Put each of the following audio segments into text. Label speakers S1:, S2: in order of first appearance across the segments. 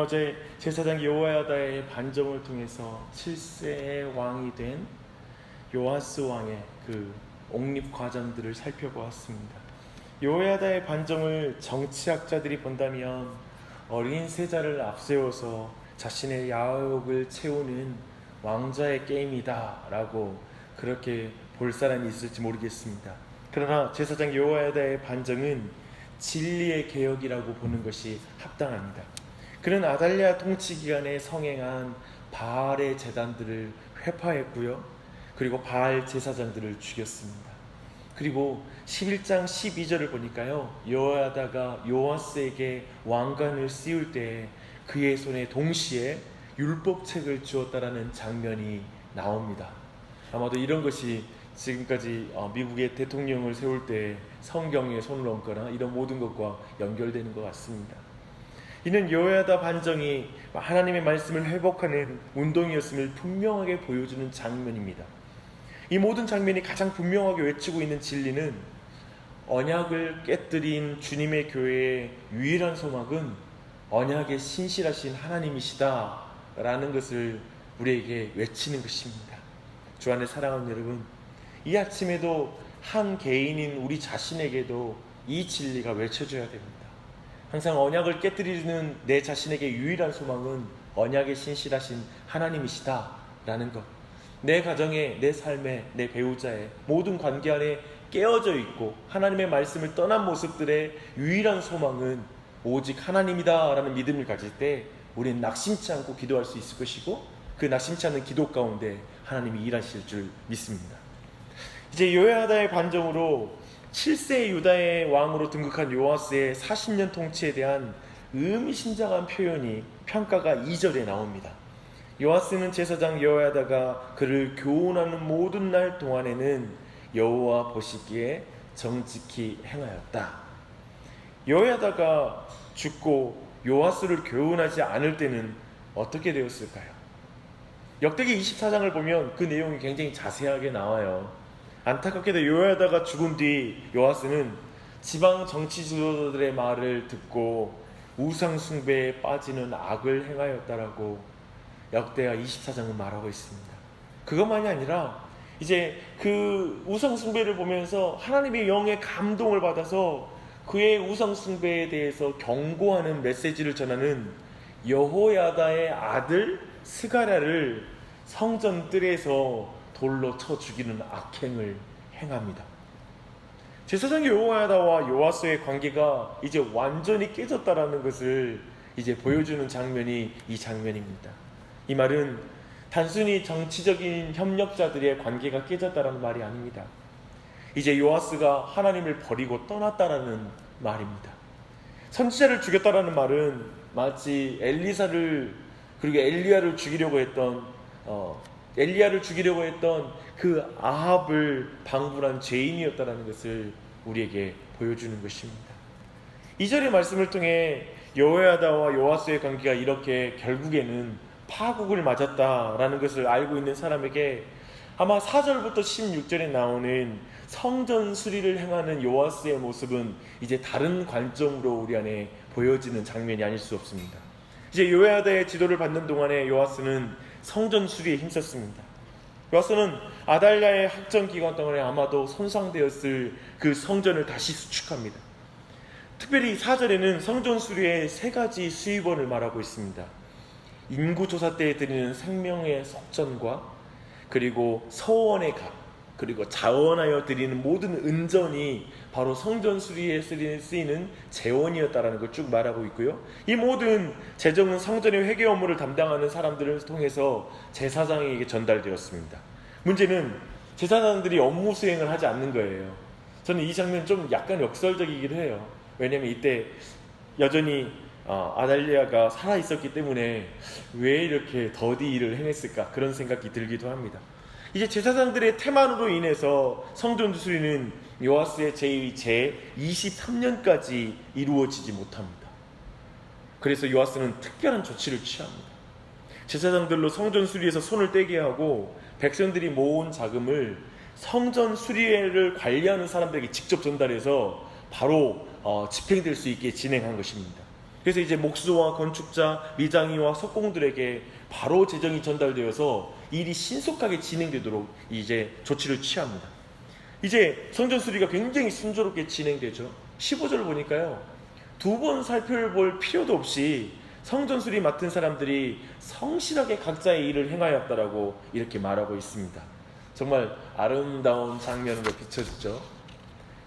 S1: 어제 제사장 여호야다의 반정을 통해서 7세의 왕이 된 요아스 왕의 그 옥립 과정들을 살펴보았습니다. 여호야다의 반정을 정치학자들이 본다면 어린 세자를 앞세워서 자신의 야욕을 채우는 왕좌의 게임이다 라고 그렇게 볼 사람이 있을지 모르겠습니다. 그러나 제사장 여호야다의 반정은 진리의 개혁이라고 보는 것이 합당합니다. 그는 아달랴 통치 기간에 성행한 바알의 제단들을 회파했고요, 그리고 바알 제사장들을 죽였습니다. 그리고 11장 12절을 보니까요, 여호야다가 요아스에게 왕관을 씌울 때 그의 손에 동시에 율법책을 주었다라는 장면이 나옵니다. 아마도 이런 것이 지금까지 미국의 대통령을 세울 때 성경에 손을 얹거나 이런 모든 것과 연결되는 것 같습니다. 이는 여호야다 반정이 하나님의 말씀을 회복하는 운동이었음을 분명하게 보여주는 장면입니다. 이 모든 장면이 가장 분명하게 외치고 있는 진리는 언약을 깨뜨린 주님의 교회의 유일한 소망은 언약에 신실하신 하나님이시다 라는 것을 우리에게 외치는 것입니다. 주 안에 사랑하는 여러분, 이 아침에도 한 개인인 우리 자신에게도 이 진리가 외쳐져야 됩니다. 항상 언약을 깨뜨리는 내 자신에게 유일한 소망은 언약에 신실하신 하나님이시다 라는 것. 내 가정에, 내 삶에, 내 배우자의 모든 관계 안에 깨어져 있고 하나님의 말씀을 떠난 모습들의 유일한 소망은 오직 하나님이다 라는 믿음을 가질 때 우리는 낙심치 않고 기도할 수 있을 것이고, 그 낙심치 않는 기도 가운데 하나님이 일하실 줄 믿습니다. 이제 여호야다의 반정으로 7세 유다의 왕으로 등극한 요아스의 40년 통치에 대한 의미심장한 평가가 2절에 나옵니다. 요아스는 제사장 여호야다가 그를 교훈하는 모든 날 동안에는 여호와 보시기에 정직히 행하였다. 여호야다가 죽고 요아스를 교훈하지 않을 때는 어떻게 되었을까요? 역대기 24장을 보면 그 내용이 굉장히 자세하게 나와요. 안타깝게도 여호야다가 죽은 뒤 요아스는 지방 정치 지도자들의 말을 듣고 우상 숭배에 빠지는 악을 행하였다라고 역대하 24장은 말하고 있습니다. 그것만이 아니라 이제 그 우상 숭배를 보면서 하나님의 영의 감동을 받아서 그의 우상 숭배에 대해서 경고하는 메시지를 전하는 여호야다의 아들 스가랴를 성전 뜰에서 돌로 쳐 죽이는 악행을 행합니다. 제사장 여호야다와 요아스의 관계가 이제 완전히 깨졌다라는 것을 이제 보여주는 장면이 이 장면입니다. 이 말은 단순히 정치적인 협력자들의 관계가 깨졌다라는 말이 아닙니다. 이제 요아스가 하나님을 버리고 떠났다라는 말입니다. 선지자를 죽였다라는 말은 마치 엘리야를 죽이려고 했던 그 아합을 방불한 죄인이었다라는 것을 우리에게 보여주는 것입니다. 2절의 말씀을 통해 여호야다와 요아스의 관계가 이렇게 결국에는 파국을 맞았다라는 것을 알고 있는 사람에게 아마 4절부터 16절에 나오는 성전 수리를 행하는 요아스의 모습은 이제 다른 관점으로 우리 안에 보여지는 장면이 아닐 수 없습니다. 이제 여호야다의 지도를 받는 동안에 요아스는 성전 수리에 힘썼습니다. 요아스는 아달랴의 학정 기간 동안에 아마도 손상되었을 그 성전을 다시 수축합니다. 특별히 4절에는 성전 수리의 3가지 수입원을 말하고 있습니다. 인구조사 때 드리는 생명의 속전과 그리고 서원의 각, 그리고 자원하여 드리는 모든 은전이 바로 성전 수리에 쓰이는 재원이었다라는 걸 쭉 말하고 있고요. 이 모든 재정은 성전의 회계 업무를 담당하는 사람들을 통해서 제사장에게 전달되었습니다. 문제는 제사장들이 업무 수행을 하지 않는 거예요. 저는 이 장면 좀 약간 역설적이기도 해요. 왜냐하면 이때 여전히 아달랴가 살아있었기 때문에 왜 이렇게 더디 일을 행했을까, 그런 생각이 들기도 합니다. 이제 제사장들의 태만으로 인해서 성전 수리는 요아스의 제위 제 23년까지 이루어지지 못합니다. 그래서 요아스는 특별한 조치를 취합니다. 제사장들로 성전 수리에서 손을 떼게 하고 백성들이 모은 자금을 성전 수리를 관리하는 사람들에게 직접 전달해서 바로 집행될 수 있게 진행한 것입니다. 그래서 이제 목수와 건축자, 미장이와 석공들에게 바로 재정이 전달되어서 일이 신속하게 진행되도록 이제 조치를 취합니다. 이제 성전 수리가 굉장히 순조롭게 진행되죠. 15절을 보니까요, 두 번 살펴볼 필요도 없이 성전 수리 맡은 사람들이 성실하게 각자의 일을 행하였다라고 이렇게 말하고 있습니다. 정말 아름다운 장면으로 비춰지죠.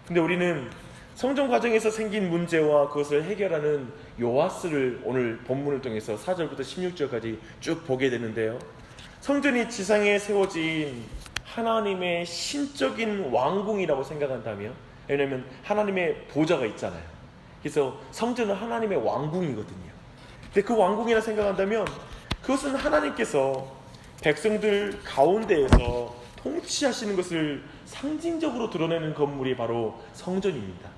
S1: 근데 우리는 성전 과정에서 생긴 문제와 그것을 해결하는 요아스를 오늘 본문을 통해서 4절부터 16절까지 쭉 보게 되는데요, 성전이 지상에 세워진 하나님의 신적인 왕궁이라고 생각한다면, 왜냐하면 하나님의 보좌가 있잖아요. 그래서 성전은 하나님의 왕궁이거든요. 근데 그 왕궁이라 생각한다면 그것은 하나님께서 백성들 가운데에서 통치하시는 것을 상징적으로 드러내는 건물이 바로 성전입니다.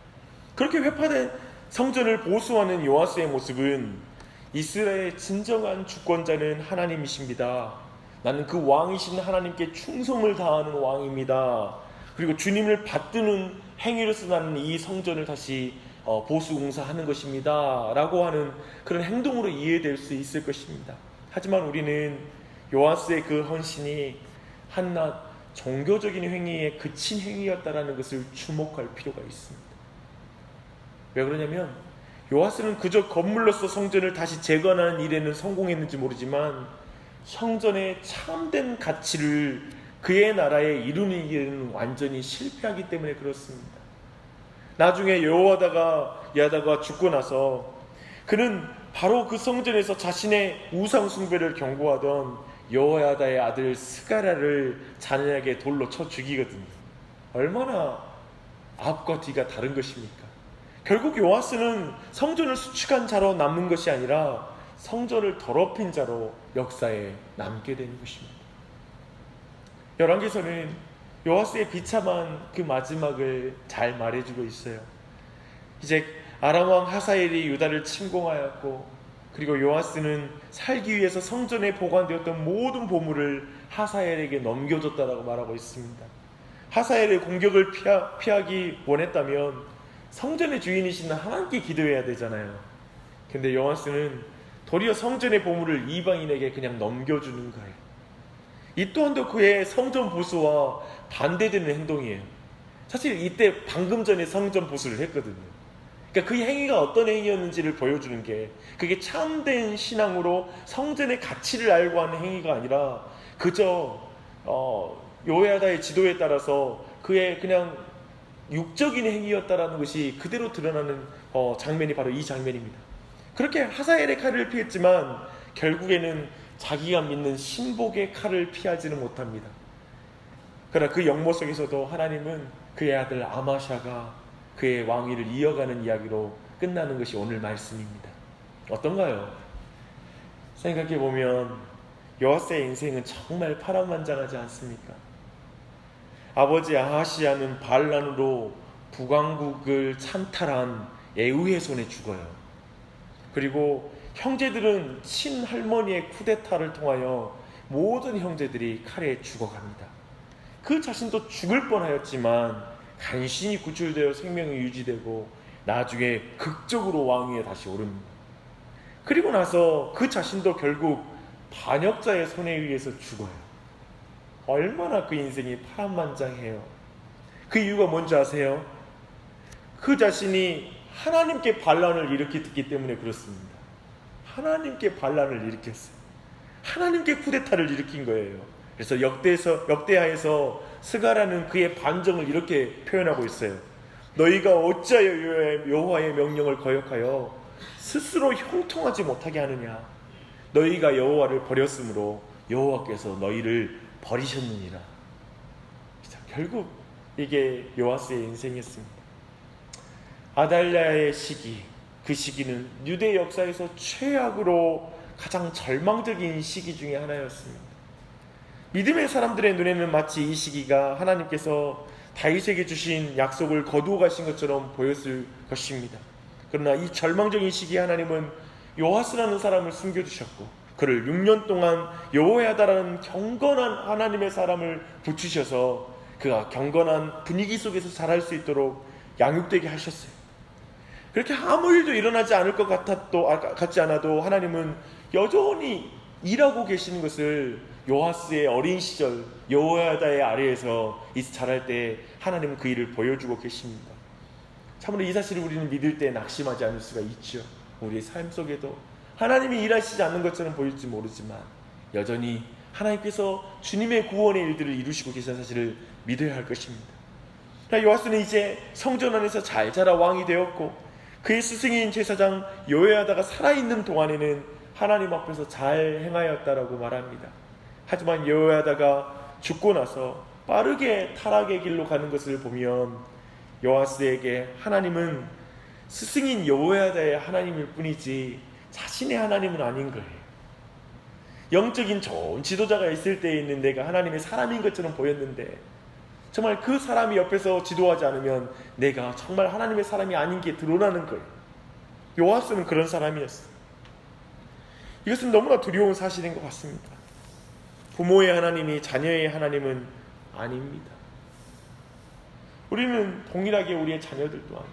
S1: 그렇게 회파된 성전을 보수하는 요아스의 모습은 이스라엘의 진정한 주권자는 하나님이십니다. 나는 그 왕이신 하나님께 충성을 다하는 왕입니다. 그리고 주님을 받드는 행위로서 나는 이 성전을 다시 보수공사하는 것입니다 라고 하는 그런 행동으로 이해될 수 있을 것입니다. 하지만 우리는 요아스의 그 헌신이 한낱 종교적인 행위에 그친 행위였다라는 것을 주목할 필요가 있습니다. 왜 그러냐면 요아스는 그저 건물로서 성전을 다시 재건하는 일에는 성공했는지 모르지만 성전의 참된 가치를 그의 나라에 이루는 일에는 완전히 실패하기 때문에 그렇습니다. 나중에 여호야다가 죽고 나서 그는 바로 그 성전에서 자신의 우상 숭배를 경고하던 여호야다의 아들 스가랴를 잔인하게 돌로 쳐 죽이거든요. 얼마나 앞과 뒤가 다른 것입니까? 결국 요아스는 성전을 수축한 자로 남는 것이 아니라 성전을 더럽힌 자로 역사에 남게 되는 것입니다. 열왕기서는 요아스의 비참한 그 마지막을 잘 말해주고 있어요. 이제 아람 왕 하사엘이 유다를 침공하였고, 그리고 요아스는 살기 위해서 성전에 보관되었던 모든 보물을 하사엘에게 넘겨줬다라고 말하고 있습니다. 하사엘의 공격을 피하기 원했다면 성전의 주인이신 하나님께 기도해야 되잖아요. 근데 요아스는 도리어 성전의 보물을 이방인에게 그냥 넘겨주는 거예요. 이 또한도 그의 성전 보수와 반대되는 행동이에요. 사실 이때 방금 전에 성전 보수를 했거든요. 그러니까 그 행위가 어떤 행위였는지를 보여주는 게, 그게 참된 신앙으로 성전의 가치를 알고 하는 행위가 아니라 그저 여호야다의 지도에 따라서 그의 그냥 육적인 행위였다라는 것이 그대로 드러나는 장면이 바로 이 장면입니다. 그렇게 하사엘의 칼을 피했지만 결국에는 자기가 믿는 신복의 칼을 피하지는 못합니다. 그러나 그 역모 속에서도 하나님은 그의 아들 아마샤가 그의 왕위를 이어가는 이야기로 끝나는 것이 오늘 말씀입니다. 어떤가요? 생각해보면 요아스의 인생은 정말 파란만장하지 않습니까? 아버지 아하시야는 반란으로 북왕국을 찬탈한 에우의 손에 죽어요. 그리고 형제들은 친할머니의 쿠데타를 통하여 모든 형제들이 칼에 죽어갑니다. 그 자신도 죽을 뻔하였지만 간신히 구출되어 생명이 유지되고 나중에 극적으로 왕위에 다시 오릅니다. 그리고 나서 그 자신도 결국 반역자의 손에 의해서 죽어요. 얼마나 그 인생이 파란만장해요. 그 이유가 뭔지 아세요? 그 자신이 하나님께 반란을 일으켰기 때문에 그렇습니다. 하나님께 반란을 일으켰어요. 하나님께 쿠데타를 일으킨 거예요. 그래서 역대하에서 스가랴는 그의 반정을 이렇게 표현하고 있어요. 너희가 어찌하여 여호와의 명령을 거역하여 스스로 형통하지 못하게 하느냐. 너희가 여호와를 버렸으므로 여호와께서 너희를 버리셨느니라. 결국 이게 요아스의 인생이었습니다. 아달랴의 시기, 그 시기는 유대 역사에서 최악으로 가장 절망적인 시기 중에 하나였습니다. 믿음의 사람들의 눈에는 마치 이 시기가 하나님께서 다윗에게 주신 약속을 거두어 가신 것처럼 보였을 것입니다. 그러나 이 절망적인 시기에 하나님은 요아스라는 사람을 숨겨두셨고 그를 6년 동안 여호야다라는 경건한 하나님의 사람을 붙이셔서 그가 경건한 분위기 속에서 자랄 수 있도록 양육되게 하셨어요. 그렇게 아무 일도 일어나지 않을 것 같지 않아도 하나님은 여전히 일하고 계시는 것을 요아스의 어린 시절 여호야다의 아래에서 자랄 때 하나님은 그 일을 보여주고 계십니다. 참으로 이 사실을 우리는 믿을 때 낙심하지 않을 수가 있죠. 우리의 삶 속에도 하나님이 일하시지 않는 것처럼 보일지 모르지만 여전히 하나님께서 주님의 구원의 일들을 이루시고 계시는 사실을 믿어야 할 것입니다. 요아스는 이제 성전 안에서 잘 자라 왕이 되었고 그의 스승인 제사장 여호야다가 살아있는 동안에는 하나님 앞에서 잘 행하였다라고 말합니다. 하지만 여호야다가 죽고 나서 빠르게 타락의 길로 가는 것을 보면 요아스에게 하나님은 스승인 여호야다의 하나님일 뿐이지 자신의 하나님은 아닌 거예요. 영적인 좋은 지도자가 있을 때에 있는 내가 하나님의 사람인 것처럼 보였는데 정말 그 사람이 옆에서 지도하지 않으면 내가 정말 하나님의 사람이 아닌 게 드러나는 거예요. 요아스는 그런 사람이었어요. 이것은 너무나 두려운 사실인 것 같습니다. 부모의 하나님이 자녀의 하나님은 아닙니다. 우리는 동일하게 우리의 자녀들 또한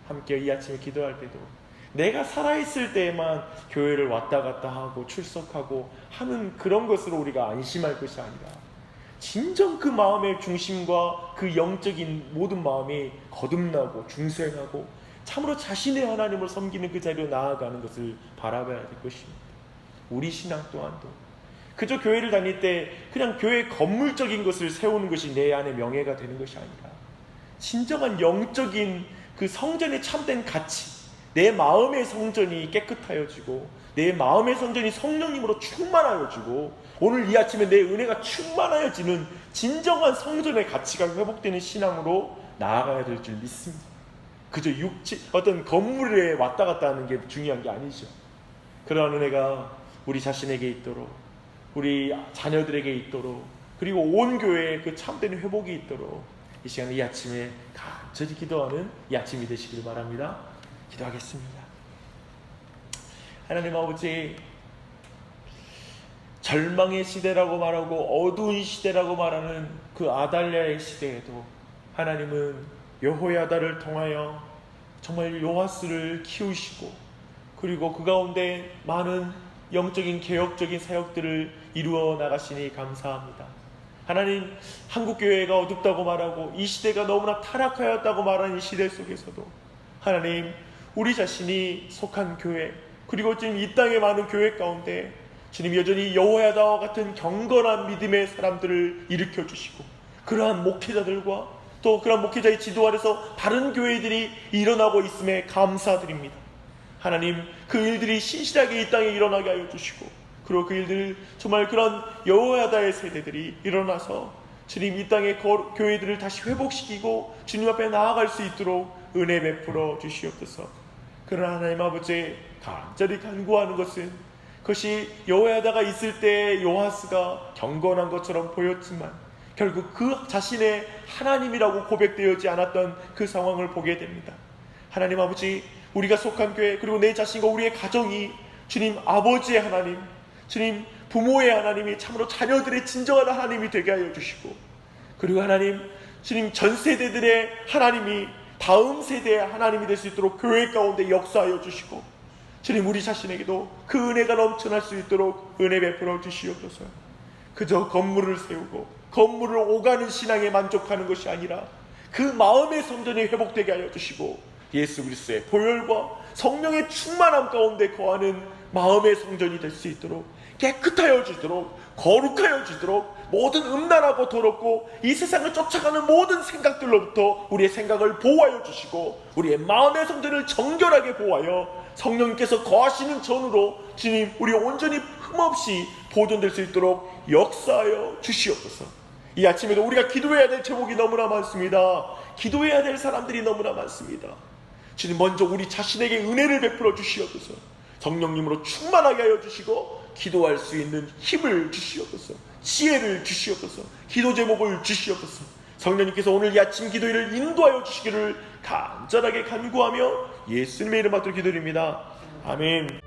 S1: 함께 이 아침에 기도할 때도 내가 살아있을 때에만 교회를 왔다 갔다 하고 출석하고 하는 그런 것으로 우리가 안심할 것이 아니라 진정 그 마음의 중심과 그 영적인 모든 마음이 거듭나고 중생하고 참으로 자신의 하나님을 섬기는 그 자리로 나아가는 것을 바라봐야 될 것입니다. 우리 신앙 또한도 그저 교회를 다닐 때 그냥 교회 건물적인 것을 세우는 것이 내 안의 명예가 되는 것이 아니라 진정한 영적인 그 성전의 참된 가치, 내 마음의 성전이 깨끗하여지고 내 마음의 성전이 성령님으로 충만하여지고 오늘 이 아침에 내 은혜가 충만하여지는 진정한 성전의 가치가 회복되는 신앙으로 나아가야 될 줄 믿습니다. 그저 어떤 건물에 왔다 갔다 하는 게 중요한 게 아니죠. 그러한 은혜가 우리 자신에게 있도록 우리 자녀들에게 있도록 그리고 온 교회에 그 참된 회복이 있도록 이 시간에 이 아침에 간절히 기도하는 이 아침이 되시길 바랍니다. 기도하겠습니다. 하나님 아버지, 절망의 시대라고 말하고 어두운 시대라고 말하는 그 아달랴의 시대에도 하나님은 여호야다를 통하여 정말 요아스를 키우시고 그리고 그 가운데 많은 영적인 개혁적인 사역들을 이루어 나가시니 감사합니다. 하나님, 한국교회가 어둡다고 말하고 이 시대가 너무나 타락하였다고 말하는 이 시대 속에서도 하나님, 우리 자신이 속한 교회 그리고 지금 이 땅의 많은 교회 가운데 주님 여전히 여호야다와 같은 경건한 믿음의 사람들을 일으켜 주시고 그러한 목회자들과 또 그러한 목회자의 지도 아래서 다른 교회들이 일어나고 있음에 감사드립니다. 하나님, 그 일들이 신실하게 이 땅에 일어나게 하여 주시고 그리고 그 일들 정말 그런 여호야다의 세대들이 일어나서 주님 이 땅의 교회들을 다시 회복시키고 주님 앞에 나아갈 수 있도록 은혜 베풀어 주시옵소서. 그러나 하나님 아버지, 간절히 간구하는 것은 그것이 여호야다가 있을 때 요아스가 경건한 것처럼 보였지만 결국 그 자신의 하나님이라고 고백되어지 않았던 그 상황을 보게 됩니다. 하나님 아버지, 우리가 속한 교회 그리고 내 자신과 우리의 가정이 주님 아버지의 하나님, 주님 부모의 하나님이 참으로 자녀들의 진정한 하나님이 되게 하여 주시고 그리고 하나님, 주님 전 세대들의 하나님이 다음 세대의 하나님이 될 수 있도록 교회 가운데 역사하여 주시고 주님 우리 자신에게도 그 은혜가 넘쳐날 수 있도록 은혜 베풀어 주시옵소서. 그저 건물을 세우고 건물을 오가는 신앙에 만족하는 것이 아니라 그 마음의 성전이 회복되게 하여 주시고 예수 그리스도의 보혈과 성령의 충만함 가운데 거하는 마음의 성전이 될 수 있도록 깨끗하여 지도록 거룩하여 지도록 모든 음란하고 더럽고 이 세상을 쫓아가는 모든 생각들로부터 우리의 생각을 보호하여 주시고 우리의 마음의 성전을 정결하게 보호하여 성령께서 거하시는 전으로 주님 우리 온전히 흠없이 보존될 수 있도록 역사하여 주시옵소서. 이 아침에도 우리가 기도해야 될 제목이 너무나 많습니다. 기도해야 될 사람들이 너무나 많습니다. 주님 먼저 우리 자신에게 은혜를 베풀어 주시옵소서. 성령님으로 충만하게 하여 주시고 기도할 수 있는 힘을 주시옵소서. 지혜를 주시옵소서. 기도 제목을 주시옵소서. 성령님께서 오늘 이 아침 기도회를 인도하여 주시기를 간절하게 간구하며 예수님의 이름 받들어 기도드립니다. 아멘.